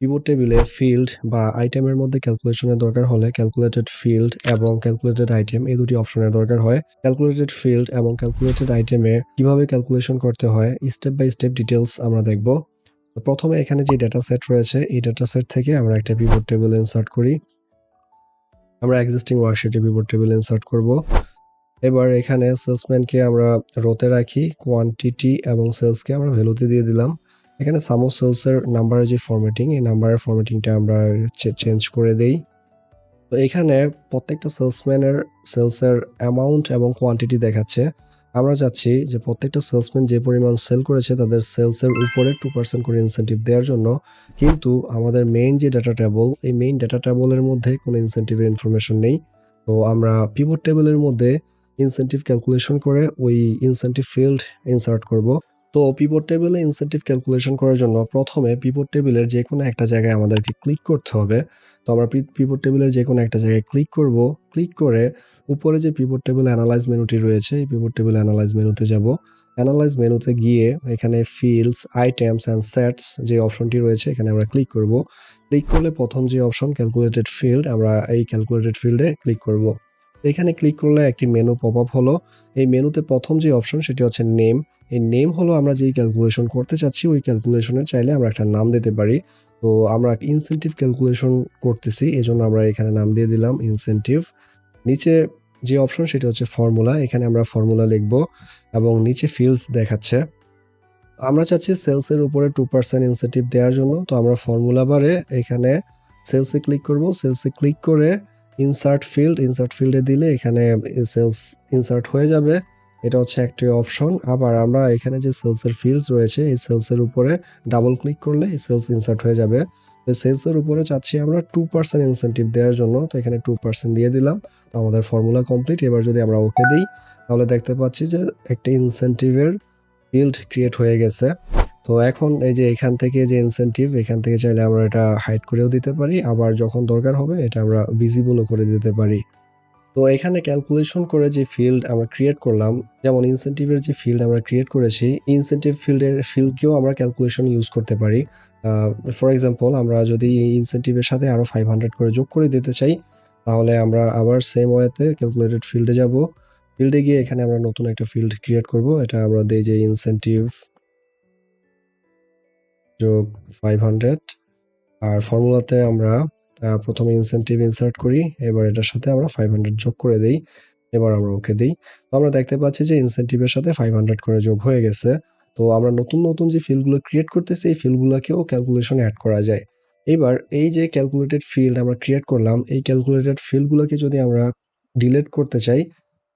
Pivot টেবিলে field বা আইটেমের মধ্যে ক্যালকুলেশনের দরকার হলে ক্যালকুলেটেড ফিল্ড এবং ক্যালকুলেটেড আইটেম এই দুটি অপশনের দরকার হয়। ক্যালকুলেটেড ফিল্ড এবং ক্যালকুলেটেড আইটেমে কিভাবে ক্যালকুলেশন করতে হয় স্টেপ বাই স্টেপ ডিটেলস আমরা দেখব। প্রথমে এখানে যে ডেটা সেট রয়েছে এই ডেটা সেট থেকে আমরা একটা পিভট টেবিল ইনসার্ট করি। আমরা এক্সিস্টিং ওয়ার্কশিটে পিভট টেবিল ইনসার্ট করব। এবার এখানে সেলসম্যানকে আমরা রোতে রাখি, কোয়ান্টিটি এবং সেলসকে আমরা ভ্যালুতে দিয়ে দিলাম। এখানে সাম অফ সেলসের নাম্বারের যে ফরম্যাটিং এই নাম্বারের ফরম্যাটিংটা আমরা চেঞ্জ করে দেই। তো এখানে প্রত্যেকটা সেলসম্যানের সেলসের অ্যামাউন্ট এবং কোয়ান্টিটি দেখাচ্ছে। আমরা চাচ্ছি যে প্রত্যেকটা সেলসম্যান যে পরিমাণ সেল করেছে তাদের সেলসের উপরে 2% করে ইনসেন্টিভ দেওয়ার জন্য, কিন্তু আমাদের মেইন যে ডাটা টেবল এই মেইন ডাটা টেবলের মধ্যে কোনো ইনসেন্টিভের ইনফরমেশন নেই। তো আমরা পিভট টেবিলের মধ্যে ইনসেন্টিভ ক্যালকুলেশন করে ওই ইনসেন্টিভ ফিল্ড ইনসার্ট করব। তো পিভট টেবিলে ইনসেন্টিভ ক্যালকুলেশন করার জন্য প্রথমে পিভট টেবিলের যে কোনো একটা জায়গায় আমাদেরকে ক্লিক করতে হবে। তো আমরা পিভট টেবিলের যে কোনো একটা জায়গায় ক্লিক করব। ক্লিক করে উপরে যে পিভট টেবিল অ্যানালাইজ মেনুটি রয়েছে এই পিভট টেবিল অ্যানালাইজ মেনুতে যাব। অ্যানালাইজ মেনুতে গিয়ে এখানে ফিল্ডস, আইটেমস অ্যান্ড সেটস যে অপশনটি রয়েছে এখানে আমরা ক্লিক করব। ক্লিক করলে প্রথম যে অপশন ক্যালকুলেটেড ফিল্ড, আমরা এই ক্যালকুলেটেড ফিল্ডে ক্লিক করব। এখানে ক্লিক করলে একটি মেনু পপ আপ হলো। এই মেনুতে প্রথম যে অপশন সেটি হচ্ছে নেম। এই নেম হলো আমরা যেই ক্যালকুলেশন করতে চাচ্ছি ওই ক্যালকুলেশনের চাইলে আমরা একটা নাম দিতে পারি। তো আমরা ইনসেন্টিভ ক্যালকুলেশন করতেছি এজন্য আমরা এখানে নাম দিয়ে দিলাম ইনসেন্টিভ। নিচে যে অপশন সেটা হচ্ছে ফর্মুলা, এখানে আমরা ফর্মুলা লিখব এবং নিচে ফিল্ডস দেখাচ্ছে। আমরা চাচ্ছি সেলসের উপরে 2% ইনসেন্টিভ দেওয়ার জন্য। তো আমরা ফর্মুলা বারে এখানে সেলসে ক্লিক করব। সেলসে ক্লিক করে ইনসার্ট ফিল্ডে দিলে এখানে সেলস ইনসার্ট হয়ে যাবে। এটা হচ্ছে একটি অপশন। আবার আমরা এখানে যে সেলসের ফিল্ডস রয়েছে এই সেলসের উপরে ডাবল ক্লিক করলে এই সেলস ইনসার্ট হয়ে যাবে। তো সেলসের উপরে চাচ্ছি আমরা 2% ইনসেন্টিভ দেওয়ার জন্য, তো এখানে 2% দিয়ে দিলাম। তো আমাদের ফর্মুলা কমপ্লিট। এবার যদি আমরা ওকে দিই তাহলে দেখতে পাচ্ছি যে একটা ইনসেন্টিভের ফিল্ড ক্রিয়েট হয়ে গেছে। তো এখন এই যে এখান থেকে যে ইনসেন্টিভ এখান থেকে চাইলে আমরা এটা হাইড করেও দিতে পারি, আবার যখন দরকার হবে এটা আমরা ভিজিবলও করে দিতে পারি। তো এখানে ক্যালকুলেশন করে যে ফিল্ড আমরা ক্রিয়েট করলাম, যেমন ইনসেন্টিভের যে ফিল্ড আমরা ক্রিয়েট করেছি ইনসেন্টিভ ফিল্ডকেও আমরা ক্যালকুলেশন ইউজ করতে পারি। ফর এক্সাম্পল আমরা যদি এই ইনসেন্টিভের সাথে আরও 500 করে যোগ করে দিতে চাই তাহলে আমরা আবার সেম ওয়েতে ক্যালকুলেটেড ফিল্ডে যাব। ফিল্ডে গিয়ে এখানে আমরা নতুন একটা ফিল্ড ক্রিয়েট করব। এটা আমরা দিই যে ইনসেন্টিভ যোগ 500, আর ফর্মুলাতে আমরা প্রথমে ইনসেন্টিভ ইনসার্ট করি, এবার এটার সাথে আমরা 500 যোগ করে দেই। এবার আমরা ওকে দিই। তো আমরা দেখতে পাচ্ছি যে ইনসেন্টিভের সাথে 500 করে যোগ হয়ে গেছে। তো আমরা নতুন নতুন যে ফিল্ডগুলো ক্রিয়েট করতেছি এই ফিল্ডগুলোকেও ক্যালকুলেশনে অ্যাড করা যায়। এবার এই যে ক্যালকুলেটেড ফিল্ড আমরা ক্রিয়েট করলাম এই ক্যালকুলেটেড ফিল্ডগুলোকে যদি আমরা ডিলিট করতে চাই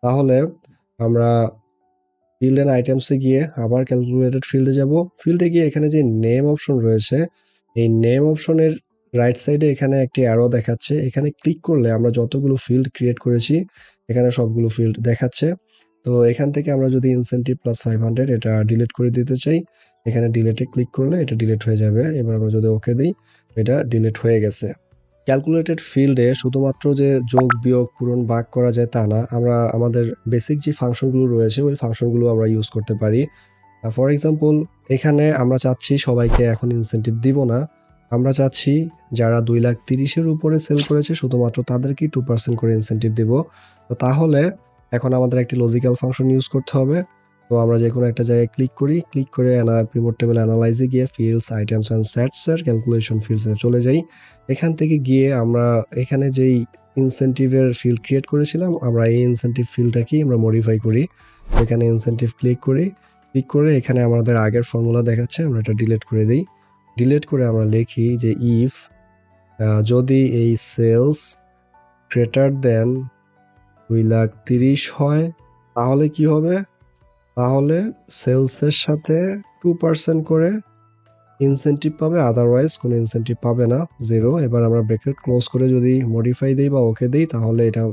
তাহলে আমরা ফিল্ড এন্ড আইটেমসে গিয়ে আবার ক্যালকুলেটেড ফিল্ডে যাব। ফিল্ডে গিয়ে এখানে যে নেম অপশন রয়েছে এই নেম অপশনের রাইট সাইডে এখানে একটি অ্যারো দেখাচ্ছে, এখানে ক্লিক করলে আমরা যতগুলো ফিল্ড ক্রিয়েট করেছি এখানে সবগুলো ফিল্ড দেখাচ্ছে। তো এখান থেকে আমরা যদি ইনসেন্টিভ প্লাস 500 এটা ডিলিট করে দিতে চাই এখানে ডিলিটে ক্লিক করলে এটা ডিলিট হয়ে যাবে। এবার আমরা যদি ওকে দিই এটা ডিলিট হয়ে গেছে। ক্যালকুলেটেড ফিল্ডে শুধুমাত্র যে যোগ, বিয়োগ, পূরণ, ভাগ করা যায় তা না, আমরা আমাদের বেসিক যে ফাংশনগুলো রয়েছে ওই ফাংশনগুলো আমরা ইউজ করতে পারি। ফর এক্সাম্পল এখানে আমরা চাচ্ছি সবাইকে এখন ইনসেন্টিভ দিব না, আমরা চাচ্ছি যারা 2,30,000-এর উপরে সেল করেছে শুধুমাত্র তাদেরকেই 2% করে ইনসেন্টিভ দিব। তো তাহলে এখন আমাদের একটি লজিক্যাল ফাংশন ইউজ করতে হবে। তো আমরা যে কোনো একটা জায়গায় ক্লিক করি, ক্লিক করে পিভট টেবিল অ্যানালাইজে গিয়ে ফিল্ডস, আইটেমস অ্যান্ড সেটসের ক্যালকুলেশন ফিল্ডসে চলে যাই। এখান থেকে গিয়ে আমরা এখানে যেই ইনসেন্টিভের ফিল্ড ক্রিয়েট করেছিলাম আমরা এই ইনসেন্টিভ ফিল্ডটাকেই আমরা মডিফাই করি। এখানে ইনসেন্টিভ ক্লিক করি, ক্লিক করে এখানে আমাদের আগের ফর্মুলা দেখাচ্ছে আমরা এটা ডিলিট করে দিই। ডিলিট করে আমরা লিখি যে ইফ যদি এই সেলস গ্রেটার দেন 2,30,000 হয় তাহলে কি হবে, তাহলে সেলসের সাথে 2% করে ইনসেন্টিভ পাবে, আদারওয়াইজ কোনো ইনসেন্টিভ পাবে না, 0। এবার আমরা ব্র্যাকেট ক্লোজ করে যদি মডিফাই দিই বা ওকে দিই তাহলে এটা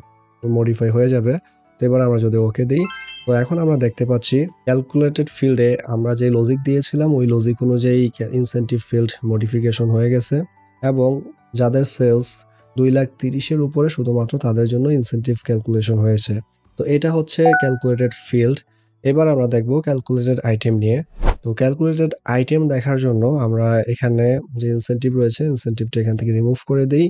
মডিফাই হয়ে যাবে। তো এবার আমরা যদি ওকে দিই তো এখন আমরা দেখতে পাচ্ছি ক্যালকুলেটেড ফিল্ডে আমরা যে লজিক দিয়েছিলাম ওই লজিক অনুযায়ী ইনসেন্টিভ ফিল্ড মডিফিকেশন হয়ে গেছে এবং যাদের সেলস 2,30,000-এর উপরে শুধুমাত্র তাদের জন্য ইনসেন্টিভ ক্যালকুলেশন হয়েছে। তো এটা হচ্ছে ক্যালকুলেটেড ফিল্ড। এবার আমরা দেখব ক্যালকুলেটেড আইটেম নিয়ে। তো ক্যালকুলেটেড আইটেম দেখার জন্য আমরা এখানে যে ইনসেনটিভ রয়েছে ইনসেনটিভটা এখান থেকে রিমুভ করে দেই,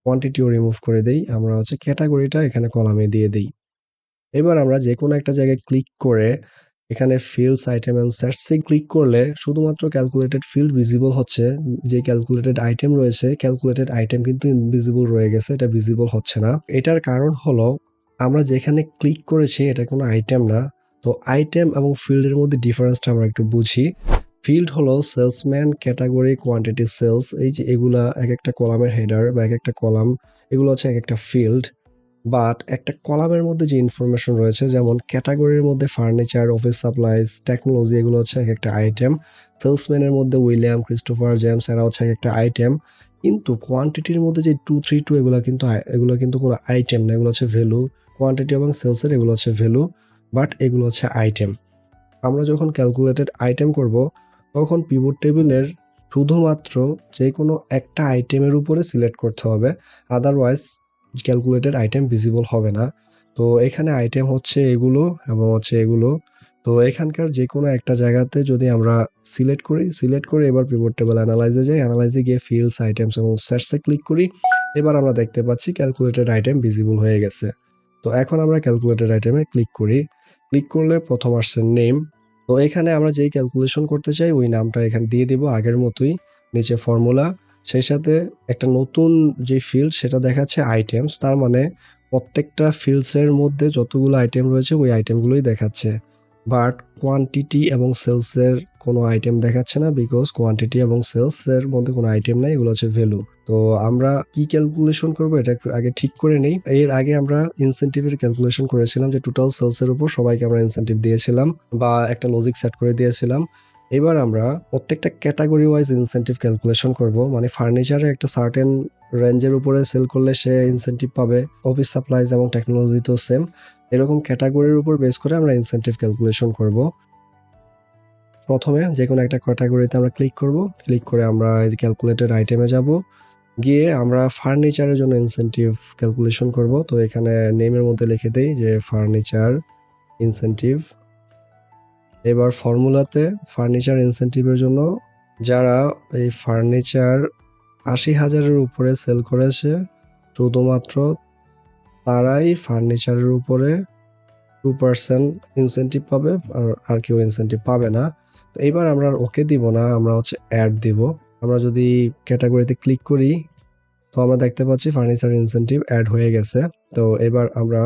কোয়ান্টিটিও রিমুভ করে দেই, আমরা ক্যাটাগরিটা এখানে কলামে দিয়ে দিই। এবার আমরা যে কোনো একটা জায়গায় ক্লিক করে এখানে ফিল্ডস আইটেম এন্ড সার্চে ক্লিক করলে শুধুমাত্র ক্যালকুলেটেড ফিল্ড ভিজিবল হচ্ছে, যে ক্যালকুলেটেড আইটেম রয়েছে ক্যালকুলেটেড আইটেম কিন্তু ইনভিজিবল রয়ে গেছে, এটা ভিজিবল হচ্ছে না। এটার কারণ হলো আমরা যেখানে ক্লিক করেছি এটা কোনো আইটেম না। তো আইটেম এবং ফিল্ডের মধ্যে ডিফারেন্সটা আমরা একটু বুঝি। ফিল্ড হলো সেলসম্যান, ক্যাটাগরি, কোয়ান্টিটি, সেলস, এই যে এগুলা এক একটা কলামের হেডার বা এক একটা কলাম, এগুলো হচ্ছে এক একটা ফিল্ড। বাট একটা কলামের মধ্যে যে ইনফরমেশন রয়েছে যেমন ক্যাটাগরির মধ্যে ফার্নিচার, অফিস সাপ্লাইজ, টেকনোলজি, এগুলো হচ্ছে এক একটা আইটেম। সেলসম্যানের মধ্যে উইলিয়াম, ক্রিস্টোফার, জেমস, এরা হচ্ছে এক একটা আইটেম। কিন্তু কোয়ান্টিটির মধ্যে যে 232 এগুলো কিন্তু কোনো আইটেম না, এগুলো হচ্ছে ভ্যালু। কোয়ান্টিটি এবং সেলসের এগুলো হচ্ছে ভ্যালু, বাট এগুলো হচ্ছে আইটেম। আমরা যখন ক্যালকুলেটেড আইটেম করব তখন পিভট টেবিলের শুধুমাত্র যে কোনো একটা আইটেমের উপরে সিলেক্ট করতে হবে, আদারওয়াইজ ক্যালকুলেটেড আইটেম ভিজিবল হবে না। তো এখানে আইটেম হচ্ছে এগুলো এবং হচ্ছে এগুলো। তো এখানকার যে কোনো একটা জায়গাতে যদি আমরা সিলেক্ট করে এবার পিভট টেবিল অ্যানালাইজে যাই, অ্যানালাইজে গিয়ে ফিল্ডস, আইটেমস এবং সার্চে ক্লিক করি, এবার আমরা দেখতে পাচ্ছি ক্যালকুলেটেড আইটেম ভিজিবল হয়ে গেছে। তো এখন আমরা ক্যালকুলেটেড আইটেমে ক্লিক করি, ক্লিক করলে প্রথম আসছে নেম। তো এখানে আমরা যেই ক্যালকুলেশন করতে চাই ওই নামটা এখানে দিয়ে দিব আগের মতোই, নিচে ফর্মুলা, সেই সাথে একটা নতুন যে ফিল্ড সেটা দেখাচ্ছে আইটেমস, তার মানে প্রত্যেকটা ফিল্ডসের মধ্যে যতগুলো আইটেম রয়েছে ওই আইটেমগুলোই দেখাচ্ছে। বাট কোয়ান্টিটি এবং সেলসের কোনো আইটেম দেখাচ্ছে না, বিকজ কোয়ান্টিটি এবং সেলসের মধ্যে কোনো আইটেম নাই, এগুলো হচ্ছে ভ্যালু। তো আমরা কি ক্যালকুলেশন করব এটা একটু আগে ঠিক করে নেই। এর আগে আমরা ইনসেনটিভের ক্যালকুলেশন করেছিলাম যে টোটাল সেলসের উপর সবাইকে আমরা ইনসেনটিভ দিয়েছিলাম বা একটা লজিক সেট করে দিয়েছিলাম। এবার আমরা প্রত্যেকটা ক্যাটাগরি ওয়াইজ ইনসেনটিভ ক্যালকুলেশন করব, মানে ফার্নিচারে একটা সার্টেন রেঞ্জের উপরে সেল করলে সে ইনসেনটিভ পাবে, অফিস সাপ্লাইজ এবং টেকনোলজি তো সেম, এরকম ক্যাটাগরির উপর বেস করে আমরা ইনসেনটিভ ক্যালকুলেশন করব। প্রথমে যে কোনো একটা ক্যাটাগরিতে আমরা ক্লিক করব, ক্লিক করে আমরা ক্যালকুলেটেড আইটেমে যাব, গিয়ে আমরা ফার্নিচারের জন্য ইনসেনটিভ ক্যালকুলেশন করব। তো এখানে নেমের মধ্যে লিখে দেই যে ফার্নিচার ইনসেনটিভ। এবার ফর্মুলাতে ফার্নিচার ইনসেনটিভের জন্য যারা এই ফার্নিচার ৮০,০০০-এর উপরে সেল করেছে শুধুমাত্র তারাই ফার্নিচারের উপরে 2% ইনসেনটিভ পাবে, আর কেউ ইনসেনটিভ পাবে না। তো এইবার আমরা ওকে দিব না, আমরা অ্যাড দিব। আমরা যদি ক্যাটাগরিতে ক্লিক করি তো আমরা দেখতে পাচ্ছি ফার্নিচার ইনসেনটিভ অ্যাড হয়ে গেছে। তো এবার আমরা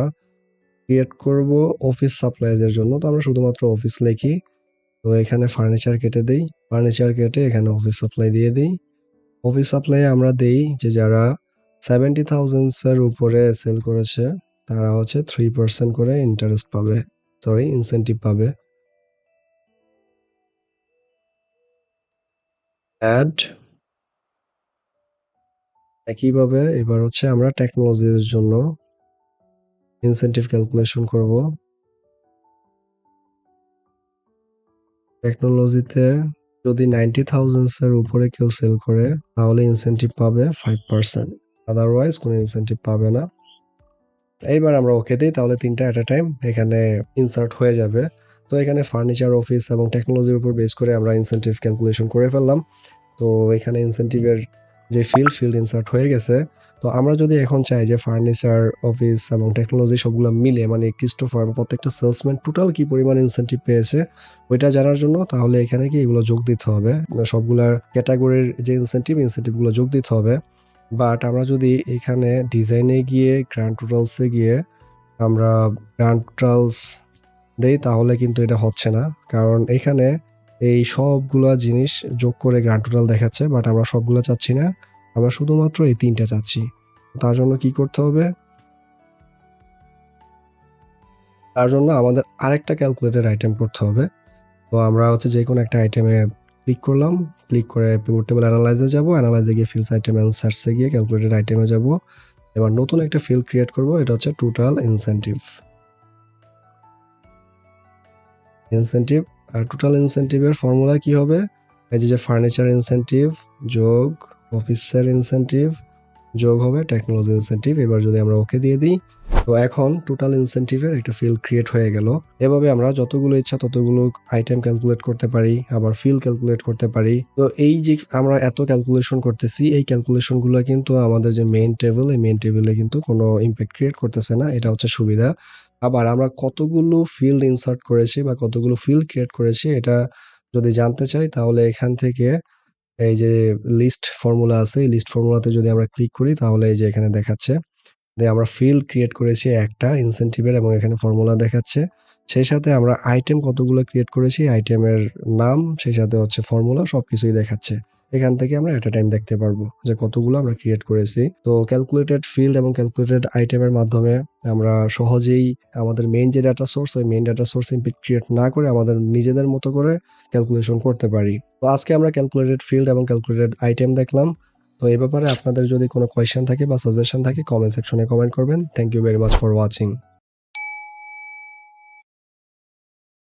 ক্রিয়েট করব অফিস সাপ্লাইজের জন্য, তো আমরা শুধুমাত্র অফিস লিখি। তো এখানে ফার্নিচার কেটে দেই, ফার্নিচার কেটে এখানে অফিস সাপ্লাই দিয়ে দিই। অফিস সাপ্লাই আমরা দেই যে যারা 70,000 এর উপরে সেল করেছে তারা 3% করে ইন্টারেস্ট পাবে, সরি ইনসেনটিভ পাবে। অ্যাড। একইভাবে এবার আমরা টেকনোলজির জন্য ইনসেনটিভ ক্যালকুলেশন করব। টেকনোলজিতে যদি 90,000 এর উপরে কেউ সেল করে তাহলে ইনসেনটিভ পাবে 5%, আদারওয়াইজ কোনো ইনসেনটিভ পাবে না। এইবার আমরা ওকে দিই, তাহলে তিনটা অ্যাট এ টাইম এখানে ইনসার্ট হয়ে যাবে। তো এখানে ফার্নিচার, অফিস এবং টেকনোলজির উপর বেস করে আমরা ইনসেনটিভ ক্যালকুলেশন করে ফেললাম। তো এখানে ইনসেনটিভের যে ফিল্ড ইনসার্ট হয়ে গেছে। তো আমরা যদি এখন চাই যে ফার্নিচার, অফিস এবং টেকনোলজি সবগুলো মিলে, মানে ক্রিস্টোফার প্রত্যেকটা সেলসম্যান টোটাল কি পরিমাণ ইনসেনটিভ পেয়েছে ওইটা জানার জন্য, তাহলে এখানে কি এগুলো যোগ দিতে হবে, সবগুলার ক্যাটাগরির যে ইনসেনটিভগুলো যোগ দিতে হবে। বাট আমরা যদি এখানে ডিজাইনে গিয়ে গ্র্যান্ড টোটালসে গিয়ে আমরা গ্র্যান্ড টোটালস দেই তাহলে কিন্তু এটা হচ্ছে না, কারণ এখানে এই সবগুলা জিনিস যোগ করে গ্র্যান্ড টোটাল দেখাচ্ছে, বাট আমরা সবগুলো চাচ্ছি না, আমরা শুধুমাত্র এই তিনটা চাচ্ছি। তার জন্য কি করতে হবে, তার জন্য আমাদের আরেকটা ক্যালকুলেটেড আইটেম করতে হবে। তো আমরা যে কোনো একটা আইটেমে ক্লিক করলাম, ক্লিক করে পিভট টেবিল অ্যানালাইজে যাব, অ্যানালাইজে গিয়ে ফিল্ডস আইটেম এন্ড সার্চে গিয়ে ক্যালকুলেটেড আইটেমে যাব। এবার নতুন একটা ফিল্ড ক্রিয়েট করব, এটা টোটাল ইনসেনটিভ। আর টোটাল ইনসেনটিভের ফর্মুলা কি হবে, এই যে ফার্নিচার ইনসেনটিভ যোগ অফিসের ইনসেনটিভ যোগ হবে টেকনোলজি ইনসেনটিভ। এবার যদি আমরা ওকে দিয়ে দিই, তো এখন টোটাল ইনসেনটিভের একটা ফিল্ড ক্রিয়েট হয়ে গেল। এভাবে আমরা যতগুলো ইচ্ছা ততগুলো আইটেম ক্যালকুলেট করতে পারি, আবার ফিল্ড ক্যালকুলেট করতে পারি। তো এই যে আমরা এত ক্যালকুলেশন করতেছি, এই ক্যালকুলেশনগুলো কিন্তু আমাদের যে মেইন টেবিল, এই মেইন টেবিলে কিন্তু কোনো ইম্প্যাক্ট ক্রিয়েট করতেছে না। এটা হচ্ছে সুবিধা। আবার আমরা কতগুলো ফিল্ড ইনসার্ট করেছি বা কতগুলো ফিল্ড ক্রিয়েট করেছি, এটা যদি জানতে চাই তাহলে এখান থেকে এই যে লিস্ট ফর্মুলা আছে, এই লিস্ট ফর্মুলাতে যদি আমরা ক্লিক করি তাহলে এই যে এখানে দেখাচ্ছে যে আমরা ফিল্ড ক্রিয়েট করেছি একটা ইনসেনটিভের এবং এখানে ফর্মুলা দেখাচ্ছে। সেই সাথে আমরা আইটেম কতগুলো ক্রিয়েট করেছি, আইটেমের নাম, সেই সাথে হচ্ছে ফর্মুলা, সবকিছুই দেখাচ্ছে। এখান থেকে আমরা এট এ টাইম দেখতে পারবো যে কতগুলো আমরা ক্রিয়েট করেছি। তো ক্যালকুলেটেড ফিল্ড এবং ক্যালকুলেটেড আইটেমের মাধ্যমে আমরা সহজেই আমাদের মেইন যে ডাটা সোর্স, ওই main data source impact create না করে আমাদের নিজেদের মতো করে ক্যালকুলেশন করতে পারি। তো আজকে আমরা ক্যালকুলেটেড ফিল্ড এবং ক্যালকুলেটেড আইটেম দেখলাম। তো এই ব্যাপারে আপনাদের যদি কোনো কোয়েশ্চেন থাকে বা সাজেশন থাকে কমেন্ট সেকশনে কমেন্ট করবেন। Thank you very much for watching.